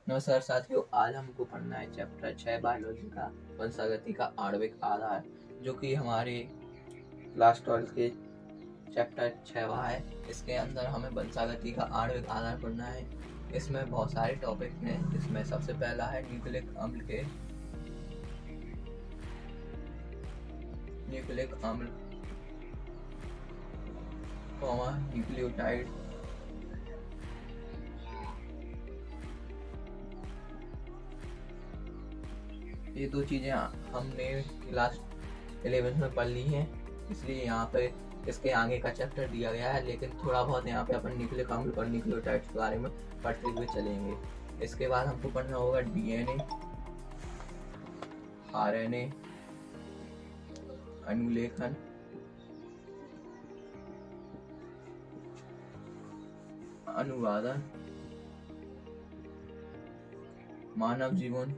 नमस्कार साथियों, आज हमको पढ़ना है चैप्टर 6 बायोलॉजी का वंशागति का आणविक आधार, जो कि हमारे क्लास 12 के चैप्टर 6वां है। इसके अंदर हमें वंशागति का आणविक आधार पढ़ना है। इसमें बहुत सारे टॉपिक हैं। इसमें सबसे पहला है न्यूक्लिक अम्ल न्यूक्लियोटाइड, ये दो चीज़ें हमने क्लास 11 में पढ़ ली हैं, इसलिए यहाँ पे इसके आगे का चैप्टर दिया गया है, लेकिन थोड़ा बहुत यहाँ पे अपन न्यूक्लिक अम्ल और न्यूक्लियोटाइड्स के बारे में पढ़ते हुए चलेंगे। इसके बाद हमको पढ़ना होगा डीएनए, आरएनए, अनुलेखन, अनुवादन, मानव जीवन,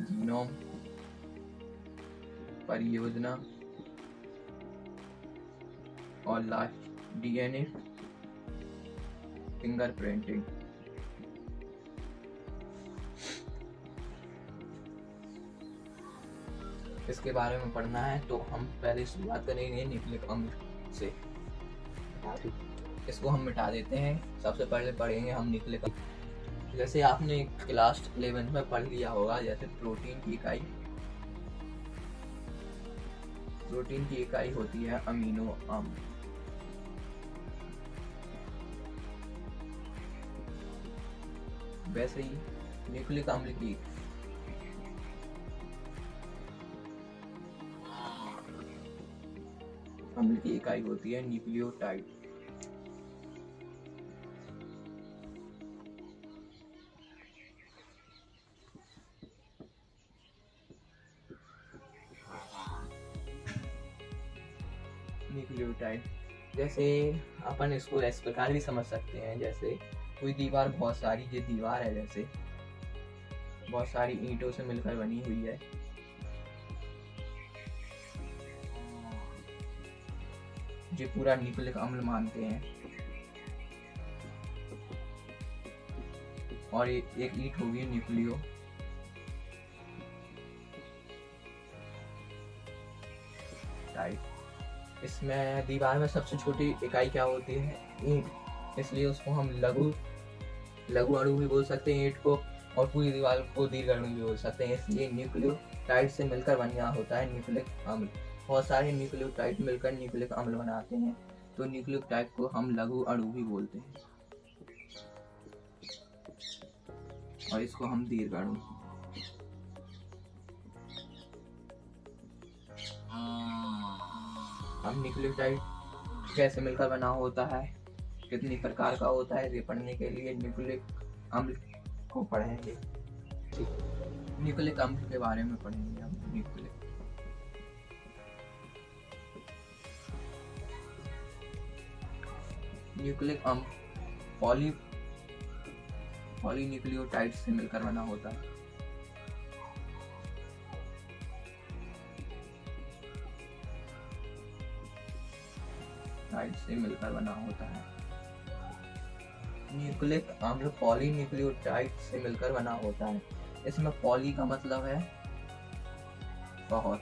जीनोम, परियोजना और लास्ट डीएनए फिंगरप्रिंटिंग। इसके बारे में पढ़ना है तो हम पहले शुरुआत करेंगे न्यूक्लिक अम्ल से। इसको हम मिटा देते हैं। सबसे पहले पढ़ेंगे हम न्यूक्लिक अम्ल। जैसे आपने क्लास 11 में पढ़ लिया होगा, जैसे प्रोटीन की इकाई होती है अमीनो अम्ल। वैसे ही न्यूक्लिक अम्ल की इकाई होती है न्यूक्लियोटाइड। न्यूक्लियोटाइड जैसे अपन इसको इस प्रकार भी समझ सकते हैं, जैसे कोई दीवार बहुत सारी, ये दीवार है, जैसे बहुत सारी ईंटों से मिलकर बनी हुई है। ये पूरा न्यूक्लिक अम्ल मानते हैं। और एक ईंट होगी न्यूक्लियो टाइप। इसमें दीवार में सबसे छोटी इकाई क्या होती है? ईंट। इसलिए उसको हम लघु अणु भी बोल सकते हैं ईंट को, और पूरी दीवार को दीर्घ अणु भी बोल सकते हैं। इसलिए न्यूक्लियोटाइड से मिलकर बना होता है न्यूक्लिक अम्ल। बहुत सारे न्यूक्लियोटाइड मिलकर न्यूक्लिक अम्ल बनाते हैं, तो न्यूक्लियोटाइड को हम लघु अणु भी बोलते हैं, और इसको हम दीर्घ अणु। हम न्यूक्लियोटाइड कैसे मिलकर बना होता है, कितनी प्रकार का होता है, ये पढ़ने के लिए न्यूक्लिक अम्ल को पढ़ेंगे। न्यूक्लिक अम्ल के बारे में पढ़ेंगे हम। न्यूक्लिक अम्ल पॉलीन्यूक्लियोटाइड से मिलकर बना होता है। से मिलकर बना होता है। न्यूक्लिक अम्ल पॉलीन्यूक्लियोटाइड से मिलकर बना होता है। इसमें पॉली का मतलब है बहुत।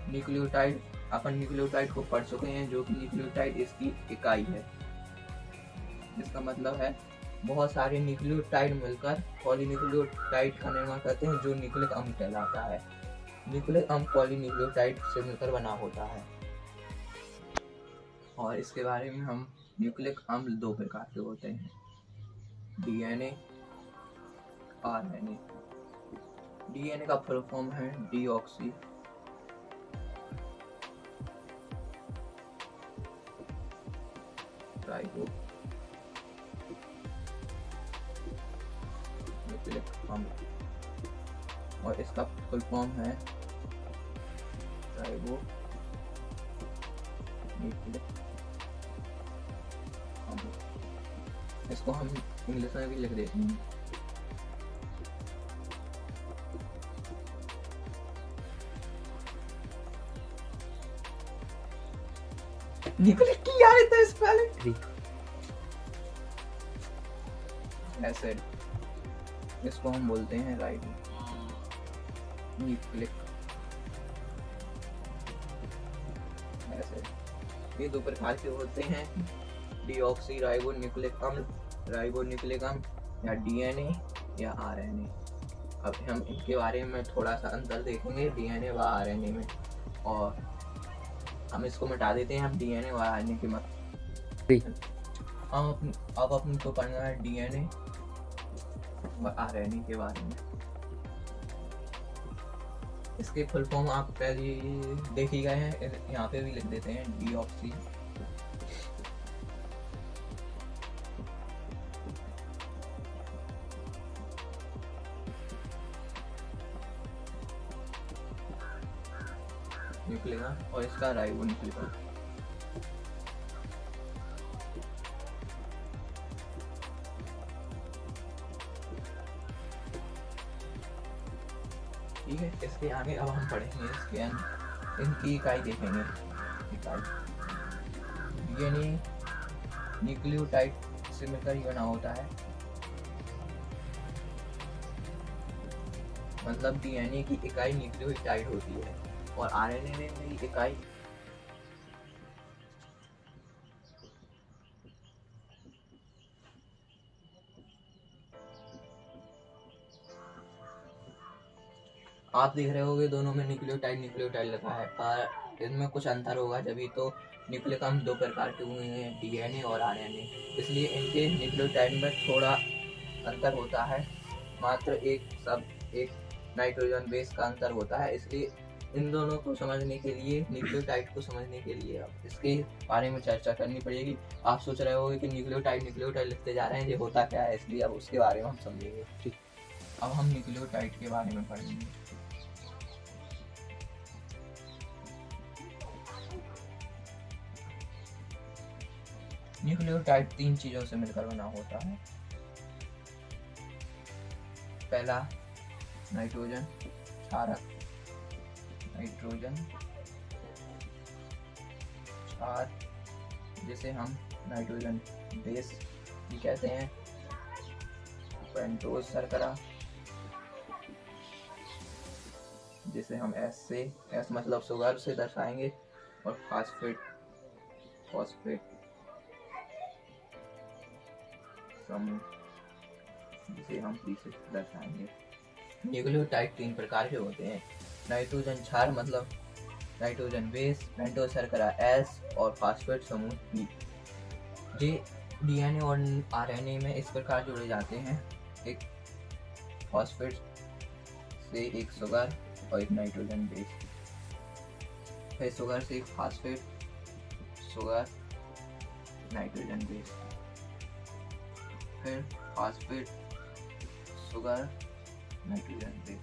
न्यूक्लियोटाइड, अपन न्यूक्लियोटाइड को पढ़ चुके हैं, जो कि न्यूक्लियोटाइड इसकी इकाई है। इसका मतलब है बहुत सारे न्यूक्लियोटाइड मिलकर पॉलीन्यूक्लियोटाइड का निर्माण करते हैं, जो न्यूक्लिक अम्ल कहलाता है। न्यूक्लिक अम्ल पॉलीन्यूक्लियोटाइड से मिलकर बना होता है। और इसके बारे में हम, न्यूक्लिक अम्ल दो प्रकार के होते हैं, डीएनए, आरएनए। डीएनए का फुल फॉर्म है डीऑक्सी राइबो न्यूक्लिक अम्ल, और इसका फुल फॉर्म है राइबो न्यूक्लिक। इसको हम इंग्लिश में भी लिख देते हैं। न्यूक्लिक की यार इतना स्पेलिंग एसिड, इसको हम बोलते हैं राइबो न्यूक्लिक एसिड। ये दो प्रकार के होते हैं, डीऑक्सी राइबो न्यूक्लिक अम्ल, राइबो न्यूक्लिक अम्ल, या डीएनए या आरएनए। अब हम इनके बारे में थोड़ा सा अंतर देखेंगे डीएनए व आरएनए में, और हम इसको मिटा देते हैं। हम डीएनए व आरएनए की मत अब अपन को पढ़ना है डीएनए व आरएनए के बारे में। इसके फुल फॉर्म आप पहले देख ही गए हैं, यहाँ पे भी लिख देते हैं डीऑक्सी न्यूक्लिक और इसका राइबो न्यूक्लिक। ठीक है, इसके आगे अब हम पढ़ेंगे इसके इनकी इकाई देखेंगे। इकाई डीएनए न्यूक्लियोटाइड से मिलकर ही बना होता है, मतलब डीएनए की इकाई न्यूक्लियोटाइड होती है और आरएनए में भी इकाई आप देख रहे होगे दोनों में न्यूक्लियोटाइड न्यूक्लियोटाइड लिखा है, पर इनमें कुछ अंतर होगा, जभी तो न्यूक्लिक अम्ल दो प्रकार के हुए हैं, डीएनए और आरएनए, इसलिए इनके न्यूक्लियोटाइड में थोड़ा अंतर होता है, मात्र एक नाइट्रोजन बेस का अंतर होता है। इसलिए इन दोनों को समझने के लिए, न्यूक्लियोटाइड को समझने के लिए अब इसके बारे में चर्चा करनी पड़ेगी। आप सोच रहे होगे कि न्यूक्लियोटाइड न्यूक्लियोटाइड लिखते जा रहे हैं, ये होता क्या है, इसलिए अब उसके बारे में हम समझेंगे। ठीक, अब हम न्यूक्लियोटाइड के बारे में पढ़ेंगे। न्यूक्लियोटाइड तीन चीजों से मिलकर बना होता है। पहला नाइट्रोजन क्षारक, नाइट्रोजन क्षार, जिसे हम नाइट्रोजन बेस भी कहते हैं, पेंटोज शर्करा, जिसे हम एस मतलब शुगर से दर्शाएंगे, और फॉस्फेट समूह, जिसे हम पी से दर्शाएंगे। न्यूक्लियोटाइड तीन प्रकार के होते हैं, नाइट्रोजन क्षार मतलब नाइट्रोजन बेस, पेंटोज शर्करा एस, और फॉस्फेट समूह पी। ये डीएनए और आरएनए में इस प्रकार जोड़े जाते हैं, एक फॉस्फेट से एक शुगर और एक नाइट्रोजन बेस, फिर शुगर से एक फॉस्फेट, शुगर, नाइट्रोजन बेस, फिर फॉस्फेट, शुगर, नाइट्रोजन बेस।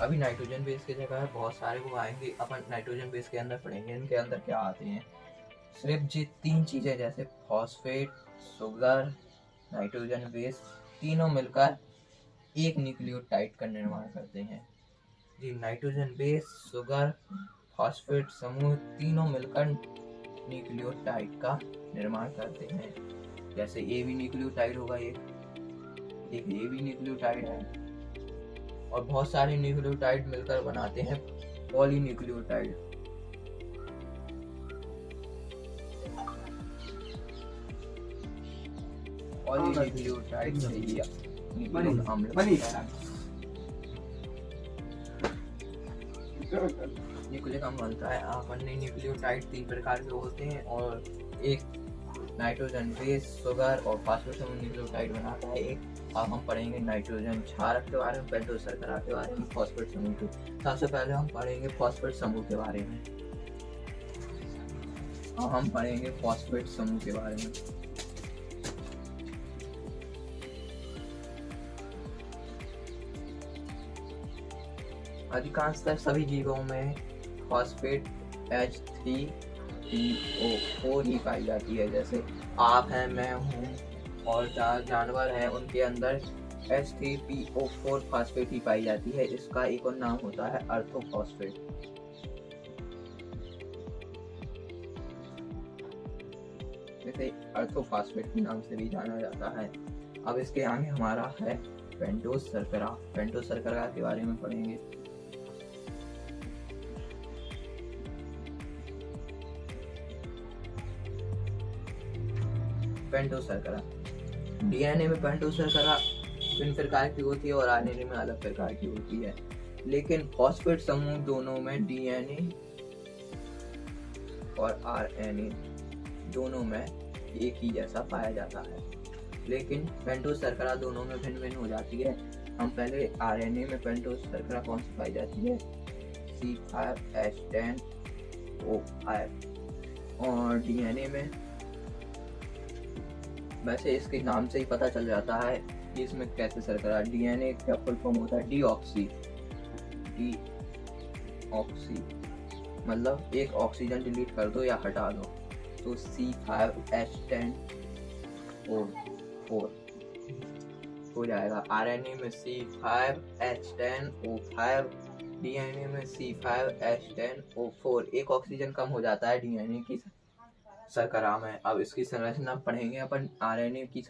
अभी नाइट्रोजन बेस की जगह बहुत सारे वो आएंगे, अपन नाइट्रोजन बेस के अंदर पढ़ेंगे इनके अंदर क्या आते हैं। सिर्फ ये तीन चीजें जैसे फॉस्फेट, शुगर, नाइट्रोजन बेस, तीनों मिलकर एक न्यूक्लियोटाइड का निर्माण करते हैं। जी, नाइट्रोजन बेस, शुगर, फॉस्फेट समूह तीनों मिलकर न्यूक्लियोटाइड का निर्माण करते हैं। जैसे ए भी न्यूक्लियोटाइड होगा, एक ए भी न्यूक्लियोटाइड है, और बहुत सारे न्यूक्लियोटाइड मिलकर बनाते हैं पॉलीन्यूक्लियोटाइड। पॉलीन्यूक्लियोटाइड से ही न्यूक्लिक अम्ल बनता है। न्यूक्लिक अम्ल बनता है। अपन ने न्यूक्लियोटाइड तीन प्रकार के होते हैं, और एक नाइट्रोजन बेस, शुगर और फॉस्फेट समूह न्यूक्लियोटाइड बनाता है एक। अब हम पढ़ेंगे नाइट्रोजन क्षारक के बारे में, पेंटोज शर्करा के बारे में, फॉस्फेट समूह के। सबसे पहले हम पढ़ेंगे फॉस्फेट समूह के बारे में। अब हम पढ़ेंगे फॉस्फेट समूह के बारे में। अधिकांशतः सभी जीवों में फॉस्फेट H3PO4 ही पाई जाती है। जैसे आप हैं, मैं हूँ, और जानवर हैं, उनके अंदर H3PO4 फॉस्फेट ही पाई जाती है। इसका एक और नाम होता है अर्थोफॉस्फेट। इसे अर्थोफॉस्फेट के नाम से भी जाना जाता है। अब इसके आगे हमारा है पेंटोज शर्करा। पेंटोज शर्करा के बारे में पढ़ेंगे। पेंटोज शर्करा, डीएनए में पेंटोज शर्करा भिन्न प्रकार की होती है और आरएनए में अलग प्रकार की होती है, लेकिन फॉस्फेट समूह दोनों में, डीएनए और आरएनए दोनों में एक ही जैसा पाया जाता है, लेकिन पेंटोज शर्करा दोनों में भिन्न भिन्न हो जाती है। हम पहले आरएनए में पेंटोज शर्करा कौन सी पाई जाती है? C5H10O5। और डीएनए में वैसे इसके नाम से ही पता चल जाता है कि इसमें कैसे शर्करा। डीएनए का फुल फॉर्म होता है डीऑक्सी। डीऑक्सी मतलब एक ऑक्सीजन डिलीट कर दो या हटा दो तो C5H10O4 हो जाएगा। आरएनए में C5H10O5, डीएनए में C5H10O4। एक ऑक्सीजन कम हो जाता है डीएनए की शर्करा में। अब इसकी संरचना पढ़ेंगे अपन, आरएनए की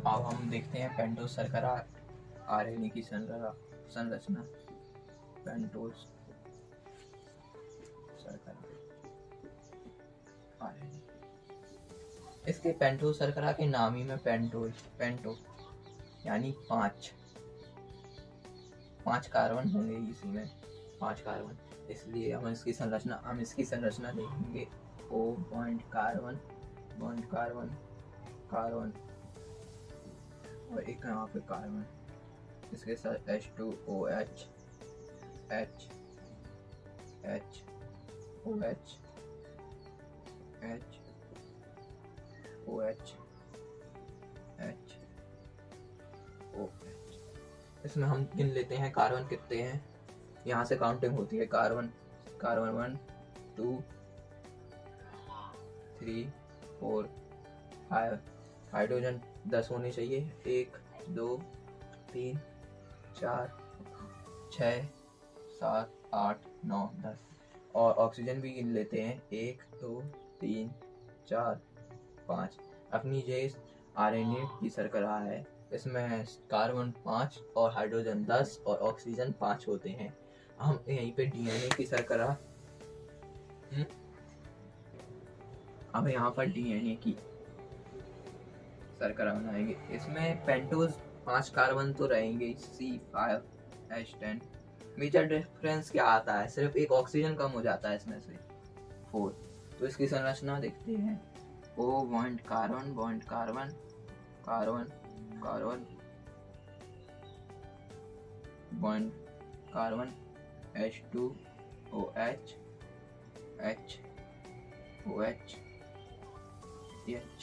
अब हम देखते हैं पेंटोज शर्करा आरएनए की संरचना। पेंटोज शर्करा आरएनए, इसके पेंटोज शर्करा के नाम ही में पेंटो यानी 5 कार्बन होंगे इसी में, 5 कार्बन। इसलिए हम इसकी संरचना देखेंगे। O बॉन्ड कार्बन और एक यहाँ पे कार्बन, इसके साथ H2OH इसमें हम गिन लेते हैं कार्बन कितने हैं, यहाँ से काउंटिंग होती है। कार्बन 1 2 3 4 5। हाइड्रोजन 10 होने चाहिए। 1 2 3 4 6 7 8 9 10। और ऑक्सीजन भी गिन लेते हैं। 1 2 3 4 5। अपनी जो आरएनए की शर्करा है इसमें कार्बन 5 और हाइड्रोजन 10 और ऑक्सीजन 5 होते हैं। हम यहीं पे डीएनए की शर्करा, अब यहाँ पर डीएनए की शर्करा बनाएंगे। इसमें पेंटोज 5 कार्बन तो रहेंगे, C5H10। मेजर डिफरेंस क्या आता है? सिर्फ एक ऑक्सीजन कम हो जाता है इसमें से 4। तो इसकी संरचना देखते हैं। O bond carbon bond carbon H2OH और H।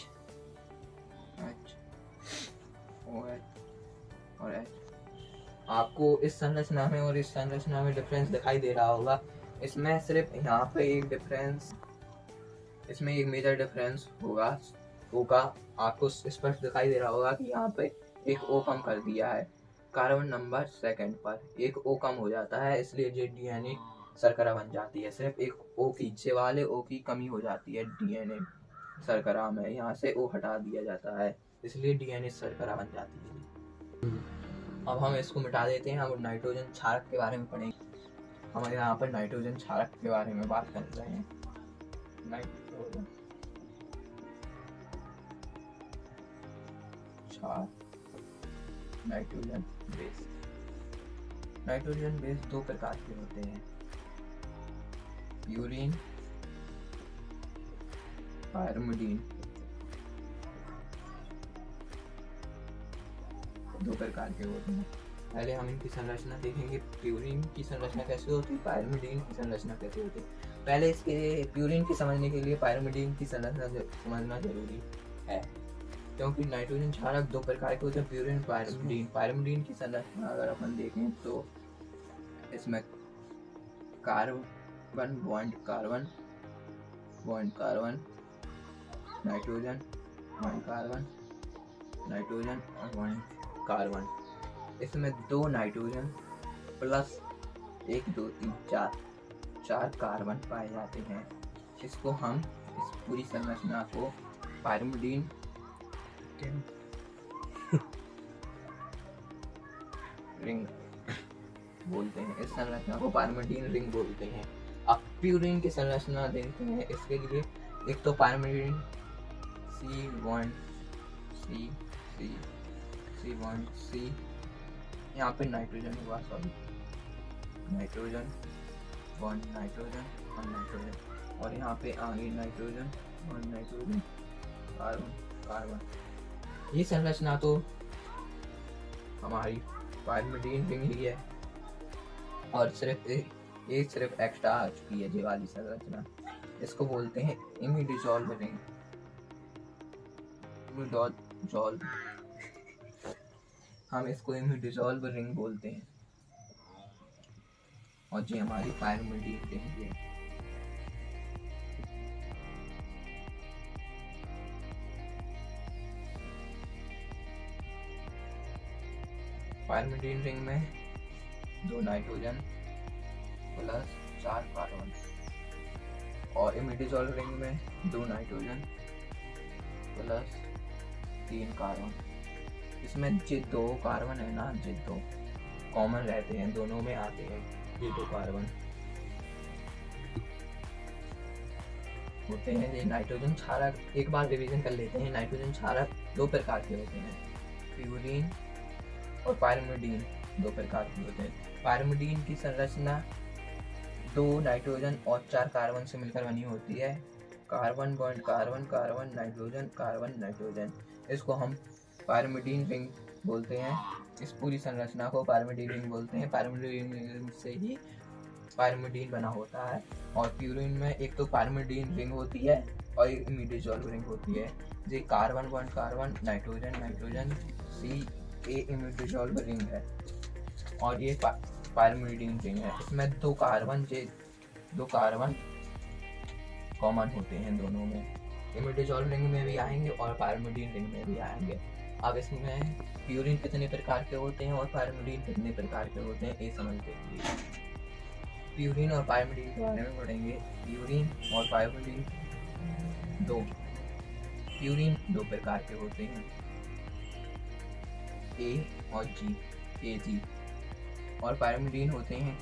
आपको इस संरचना में और इस संरचना में डिफरेंस दिखाई दे रहा होगा। इसमें सिर्फ यहाँ पे एक डिफरेंस, इसमें एक मेजर डिफरेंस होगा आपको स्पष्ट दिखाई दे रहा होगा कि यहाँ पे एक O कम कर दिया है। कार्बन नंबर सेकंड पर एक O कम हो जाता है, इसलिए ये डीएनए शर्करा बन जाती है। सिर्फ एक O की वाले O की कमी हो जाती है डीएनए शर्करा में, यहाँ से O हटा दिया जाता है, इसलिए डीएनए शर्करा बन जाती है। अब हम इसको मिटा देते हैं। हम नाइट्रोजन क्षारक के बारे में पढ़ेंगे। हम यहाँ पर नाइट्रोजन क्षारक के बारे में बात कर रहे हैं। नाइट्रोजन बेस 2 प्रकार के होते हैं, प्यूरीन, पायरिमिडीन। 2 प्रकार के होते हैं। पहले हम इनकी संरचना देखेंगे। प्यूरीन की संरचना कैसे होती है, पायरिमिडीन की संरचना कैसे होती है। पहले इसके प्यूरीन की समझने के लिए पायरिमिडीन की संरचना समझना जरूरी है, क्योंकि नाइट्रोजन क्षारक 2 प्रकार के होते हैं, प्यूरीन, पायरिमिडीन। पायरिमिडीन की संरचना अगर अपन देखें तो इसमें कार्बन बॉन्ड कार्बन नाइट्रोजन और बॉन्ड कार्बन। इसमें 2 नाइट्रोजन प्लस 1 2 3 4 कार्बन पाए जाते हैं। इसको हम इस पूरी संरचना को पायरिमिडीन रिंग बोलते हैं। इस संरचना को पायरिमिडीन रिंग बोलते हैं। अब प्यूरिन की संरचना देखते हैं। इसके लिए एक तो पायरिमिडीन C1 C यहाँ पे नाइट्रोजन हुआ, सॉरी नाइट्रोजन 1 नाइट्रोजन और नाइट्रोजन, और यहाँ पे आगे नाइट्रोजन 1 नाइट्रोजन कार्बन। ये संरचना तो हमारी पायरिमिडीन रिंग ही है, और सिर्फ एक्स्ट्रा आ चुकी है ये वाली संरचना। इसको बोलते हैं इमिडिजॉल्व रिंग। हम इसको इमिडिजॉल्व रिंग बोलते हैं, और ये हमारी पायरिमिडीन रिंग है। पायरिमिडीन रिंग में 2 नाइट्रोजन प्लस 4 कार्बन, और इमिडिजॉल्व रिंग में 2 नाइट्रोजन प्लस 3 कार्बन। इसमें जो 2 कार्बन है ना, जो 2 कॉमन रहते हैं, दोनों में आते हैं ये 2 कार्बन होते हैं। ये नाइट्रोजन क्षारक, एक बार रिवीजन कर लेते हैं। नाइट्रोजन क्षारक 2 प्रकार के होते हैं, प्यूरीन और पायरिमिडीन 2 प्रकार के होते हैं। पायरिमिडीन की संरचना 2 नाइट्रोजन और 4 कार्बन से मिलकर बनी होती है। Carbon bond carbon carbon nitrogen carbon nitrogen, इसको हम पायरिमिडीन रिंग बोलते हैं। इस पूरी संरचना को पायरिमिडीन रिंग बोलते हैं। पायरिमिडीन रिंग से ही पायरिमिडीन बना होता है। और प्यूरिन में एक तो पायरिमिडीन रिंग होती है और एक इमिडिजॉल्व रिंग होती है। ये carbon bond carbon nitrogen nitrogen C ए इमिडिजॉल्व रिंग है, और ये पायरिमिडीन रिंग है। इसमें 2 कार्बन कॉमन होते हैं दोनों में। इमिडिजॉल्व रिंग में भी आएंगे और पायरिमिडीन रिंग में भी आएंगे। अब इसमें प्यूरिन कितने प्रकार के होते हैं और पायरिमिडीन कितने प्रकार के होते हैं ये समझते हैं। प्यूरिन और पायरिमिडीन के बारे में पढ़ेंगे। प्यूरिन और पायरिमिडीन प्यूरिन 2 प्रकार के होते हैं, A और G, AG। और पायरिमिडीन होते हैं,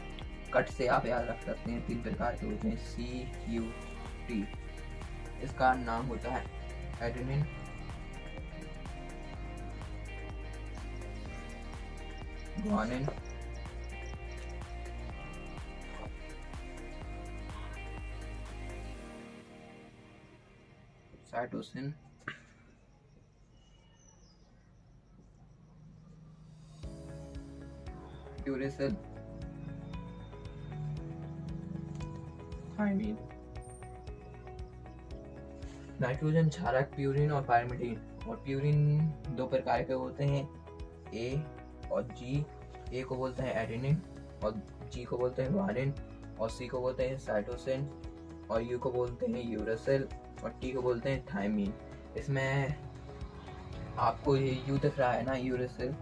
कट से आप याद रख सकते हैं, 3 प्रकार के होते हैं, CUT। इसका नाम होता है adenine, guanine, cytosine, uracil, thymine. Nitrogen क्षारक प्यूरिन और पायरिमिडीन। और प्यूरिन 2 प्रकार के होते हैं, A और G। A को बोलते हैं एडेनिन और G को बोलते हैं ग्वानिन, और C को बोलते हैं साइटोसिन, और U को बोलते हैं यूरेसिल, और T को बोलते हैं थायमीन। इसमें आपको ये U दिख रहा है ना, यूरेसिल,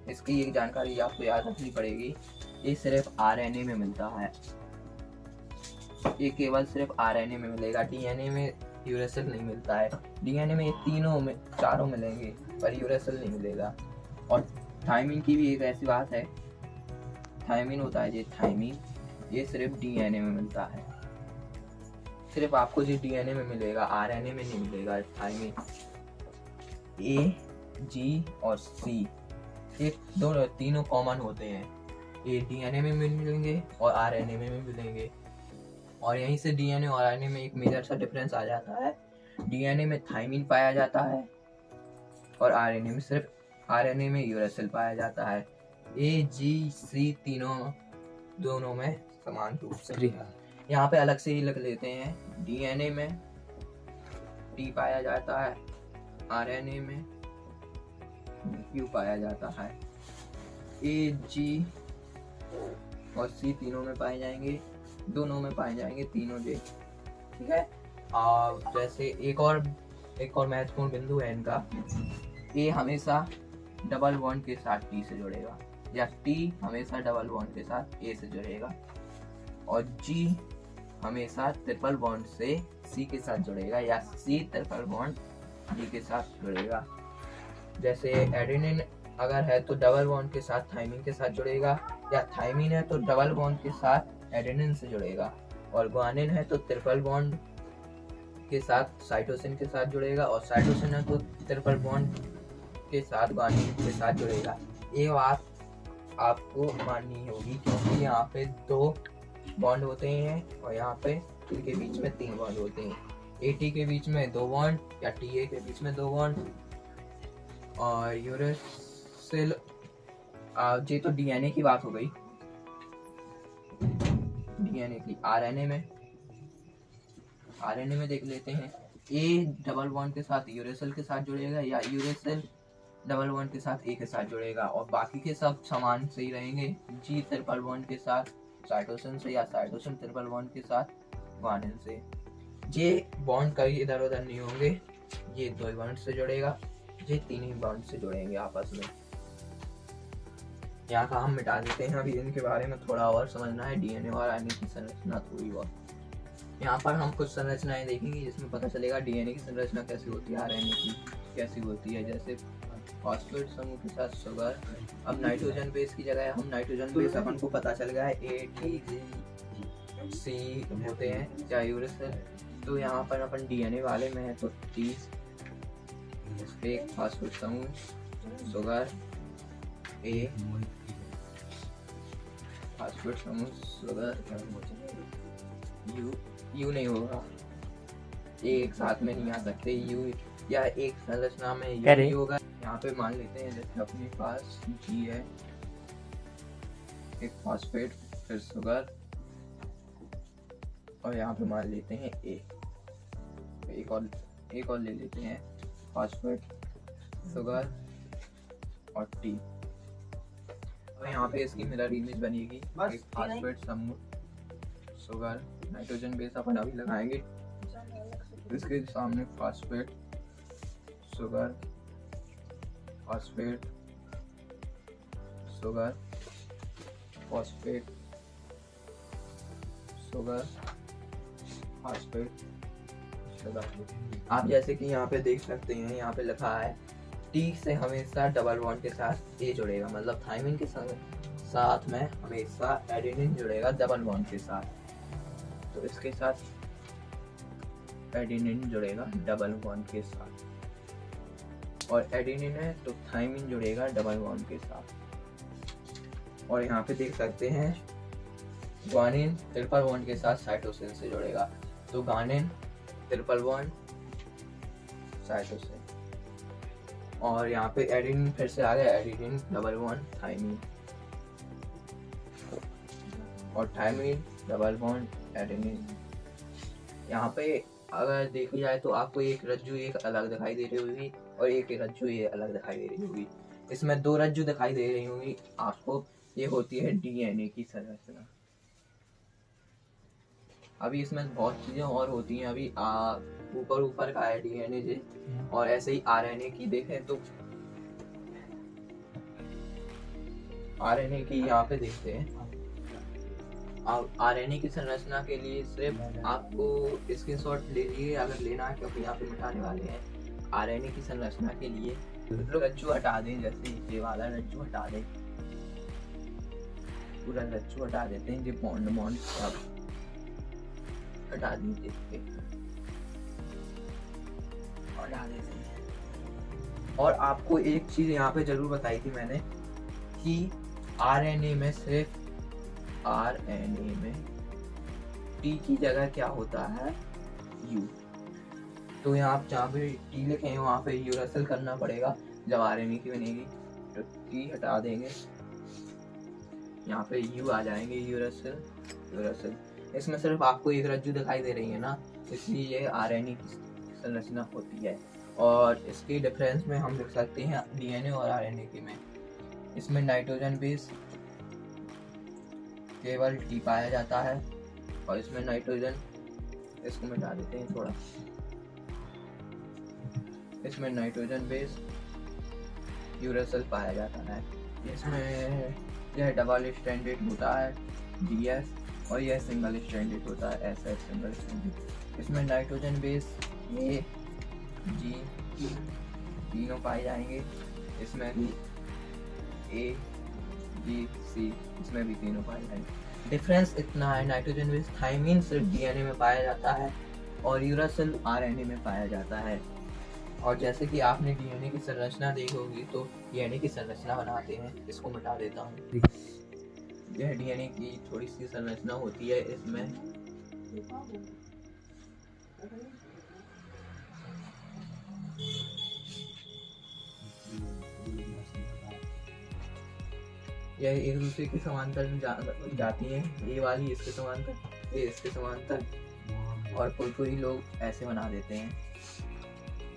इसकी एक जानकारी आपको याद रखनी पड़ेगी। ये सिर्फ RNA में मिलता है, ये केवल सिर्फ RNA में मिलेगा। DNA में यूरेसिल नहीं मिलता है। DNA में चारों मिलेंगे, पर यूरेसिल नहीं मिलेगा। और थायमीन की भी एक ऐसी बात है, थायमीन होता है, ये थायमीन, ये सिर्फ DNA में मिलता है। सिर्फ आपको जो DNA में मिलेगा, RNA में नहीं मिलेगा। थायमीन A, G और C एक तीनों कॉमन होते हैं। ये DNA में मिलेंगे और RNA में भी मिलेंगे। और यहीं से DNA और RNA में एक मेजर सा डिफरेंस आ जाता है। DNA में थायमीन पाया जाता है और RNA में यूरेसिल पाया जाता है। A, G, C दोनों में समान रूप से। यहाँ पे अलग से ही लिख लेते हैं। DNA में T पाया जाता है, RNA में Q पाया जाता है। A, G और C दोनों में पाए जाएंगे तीनों J। ठीक है। जैसे एक और महत्वपूर्ण बिंदु है इनका, A हमेशा डबल बॉन्ड के साथ T से जुड़ेगा, या T हमेशा डबल बॉन्ड के साथ A से जुड़ेगा, और G हमेशा ट्रिपल बॉन्ड से C के साथ जुड़ेगा, या C ट्रिपल बॉन्ड डी के साथ जुड़ेगा। जैसे एडेनिन अगर है तो डबल बॉन्ड के साथ थाइमिन के साथ जुड़ेगा, या थाइमिन है तो डबल बॉन्ड के साथ एडेनिन से जुड़ेगा, और ग्वानिन है तो ट्रिपल बॉन्ड के साथ साइटोसिन के साथ जुड़ेगा, और साइटोसिन है तो ट्रिपल बॉन्ड के साथ ग्वानिन के साथ जुड़ेगा। ये बात आपको माननी होगी क्योंकि यहाँ पे 2 बॉन्ड होते हैं और यहाँ पे टी के बीच में 3 बॉन्ड होते हैं। एटी के बीच में 2 बॉन्ड या टीए के बीच में 2 बॉन्ड, और यूरेसिल ये तो डीएनए की बात हो गई। डीएनए की आरएनए में देख लेते हैं। ए डबल बॉन्ड के साथ यूरेसिल के साथ जुड़ेगा, या यूरेसिल डबल बॉन्ड के साथ ए के साथ जुड़ेगा, और बाकी के सब समान सही रहेंगे। जी ट्रिपल बॉन्ड के साथ साइटोसिन से, या साइटोसिन ट्रिपल बॉन्ड के साथ ग्वानिन से। ये बॉन्ड कभी इधर उधर नहीं होंगे, ये 2 बॉन्ड से जुड़ेगा, ये 3 ही बॉन्ड से जुड़ेंगे आपस में। यहाँ का हम मिटा देते हैं, अभी इनके बारे में थोड़ा और समझना है, डीएनए और आरएनए की संरचना थोड़ी बहुत। यहाँ पर हम कुछ संरचनाएं देखेंगे जिसमें पता चलेगा डीएनए की संरचना कैसी होती है, आरएनए की कैसी होती है। जैसे फॉस्फेट समूह के साथ शुगर। अब नाइट्रोजन बेस की जगह हम नाइट्रोजन बेस अपन को पता चल गया है ATGC होते हैं या यूरेसिल। तो यहाँ पर अपन डीएनए वाले में है तो T एक फॉस्फेट समूह, शुगर A फॉस्फेट समूह, शुगर यू नहीं होगा, एक साथ में नहीं आ सकते यू, या एक संरचना में यू होगा। यहाँ पे मान लेते हैं जैसे अपने पास G है, एक फॉस्फेट, फिर शुगर, और यहाँ पे मान लेते हैं A। एक और ले लेते हैं, फॉस्फेट, शुगर और T। और यहाँ पे इसकी मिरर इमेज बनेगी, एक फॉस्फेट समूह, शुगर, नाइट्रोजन बेस अपन अभी लगाएंगे, इसके सामने phosphate, sugar, phosphate, sugar, phosphate, sugar, phosphate, sugar. आप जैसे कि यहाँ पे देख सकते हैं, यहाँ पे लिखा है टी से हमेशा डबल बॉन्ड के साथ ए जुड़ेगा, मतलब थाइमिन के साथ में हमेशा एडेनिन जुड़ेगा डबल बॉन्ड के साथ। तो इसके साथ एडेनिन जुड़ेगा डबल बॉन्ड के साथ, और एडेनिन है तो थाइमिन जुड़ेगा डबल बॉन्ड के साथ। और यहाँ पे देख सकते हैं ग्वानिन ट्रिपल बॉन्ड के साथ साइटोसिन से जुड़ेगा, तो ग्वानिन ट्रिपल बॉन्ड साइटोसिन। और यहाँ पे एडेनिन फिर से आ गया, एडेनिन डबल बॉन्ड थाइमिन, और थाइमिन डबल बॉन्ड एडेनिन। यहाँ पे अगर देखी जाए तो आपको एक रज्जु एक अलग दिखाई दे रही होगी और एक रज्जु ये अलग दिखाई दे रही होगी। इसमें 2 रज्जु दिखाई दे रही होंगी आपको, ये होती है डीएनए की संरचना। अभी इसमें बहुत चीजें और होती हैं, अभी ऊपर का है डीएनए जे, और ऐसे ही आरएनए की देखें तो आरएनए की यहाँ पे देखते हैं। आरएनए की संरचना के लिए सिर्फ आपको स्क्रीनशॉट ले लीजिए अगर लेना है, क्योंकि यहाँ पे मिटाने वाले हैं। आरएनए की संरचना के लिए रज्जु हटा दें, जैसे ये वाला रज्जु हटा दें, पूरा रज्जु हटा देते हैं, ये बॉन्ड सब हटा दीजिए, हटा देते हैं। और आपको एक चीज यहाँ पे जरूर बताई थी मैंने कि आरएनए में सिर्फ आरएनए में टी की जगह क्या होता है, यू। तो यहाँ जहाँ पे टी लिखे हैं वहाँ पे यूरेसिल करना पड़ेगा जब आरएनए की बनेगी, तो टी हटा देंगे, यहाँ पे यू आ जाएंगे, यूरेसिल। इसमें सिर्फ आपको एक रज्जु दिखाई दे रही है ना, इसलिए ये आरएनए की संरचना होती है। और इसके डिफरेंस में हम लिख सकते हैं डीएनए और आरएनए के में, इसमें नाइट्रोजन बेस केवल टी पाया जाता है, और इसमें नाइट्रोजन, इसको मिटा देते हैं थोड़ा, इसमें नाइट्रोजन बेस यूरेसिल पाया जाता है। इसमें यह डबल स्ट्रैंडेड होता है डीएस, और यह सिंगल स्ट्रैंडेड होता है एसएस, सिंगल स्ट्रैंडेड। इसमें नाइट्रोजन बेस ये G तीनों पाए जाएंगे। इसमें A G C इसमें भी तीनों पाए जाएंगे। डिफरेंस इतना है, नाइट्रोजन बेस थायमीन सिर्फ डीएनए में पाया जाता है और यूरासिल आरएनए में पाया जाता है। और जैसे कि आपने डीएनए की संरचना देखी होगी, तो डीएनए की संरचना बनाते हैं। इसको मिटा देता हूँ। यह डीएनए की थोड़ी सी संरचना होती है। इसमें यह एक दूसरे के समांतर जाती हैं। ये वाली इसके समांतर, ये इसके समांतर, और कोई लोग ऐसे बना देते हैं।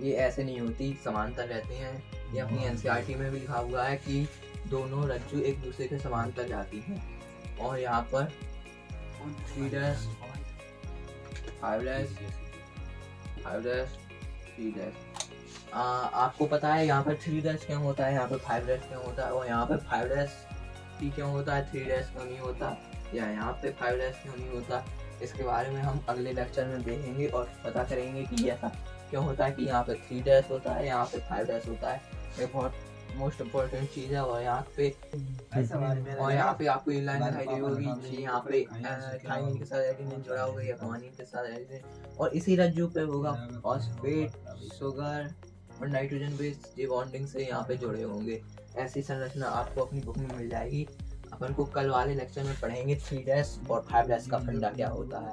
ये ऐसे नहीं होती, समांतर रहते हैं। ये अपनी एनसीईआरटी में भी लिखा हुआ है कि दोनों रज्जु एक दूसरे के समांतर जाती हैं। और यहाँ पर 3' 5' 5' 3'। आपको पता है यहाँ पर 3' क्यों होता है, यहाँ पर 5' क्यों होता है, और यहाँ पर 5' क्यों होता है, 3' क्यों नहीं होता, या यहाँ पे 5' क्यों नहीं होता। इसके बारे में हम अगले लेक्चर में देखेंगे और पता करेंगे कि ऐसा क्यों होता है कि यहाँ पे 3' होता है, यहाँ पे 5' होता है। ये बहुत मोस्ट इम्पोर्टेंट चीज़ है। और यहाँ पे आपको ये लाइन दिखाई दी होगी कि यहाँ पे थायमीन के साथ एडेनिन जुड़ा होगा या गुआनिन के साथ एडेनिन, और इसी रज्जु पे होगा फॉस्फेट, शुगर और नाइट्रोजन बेस ये बॉन्डिंग से यहाँ पे जुड़े होंगे। ऐसी संरचना आपको अपनी बुक में मिल जाएगी। अपन को कल वाले लेक्चर में पढ़ेंगे 3' और 5' का फंडा क्या होता है।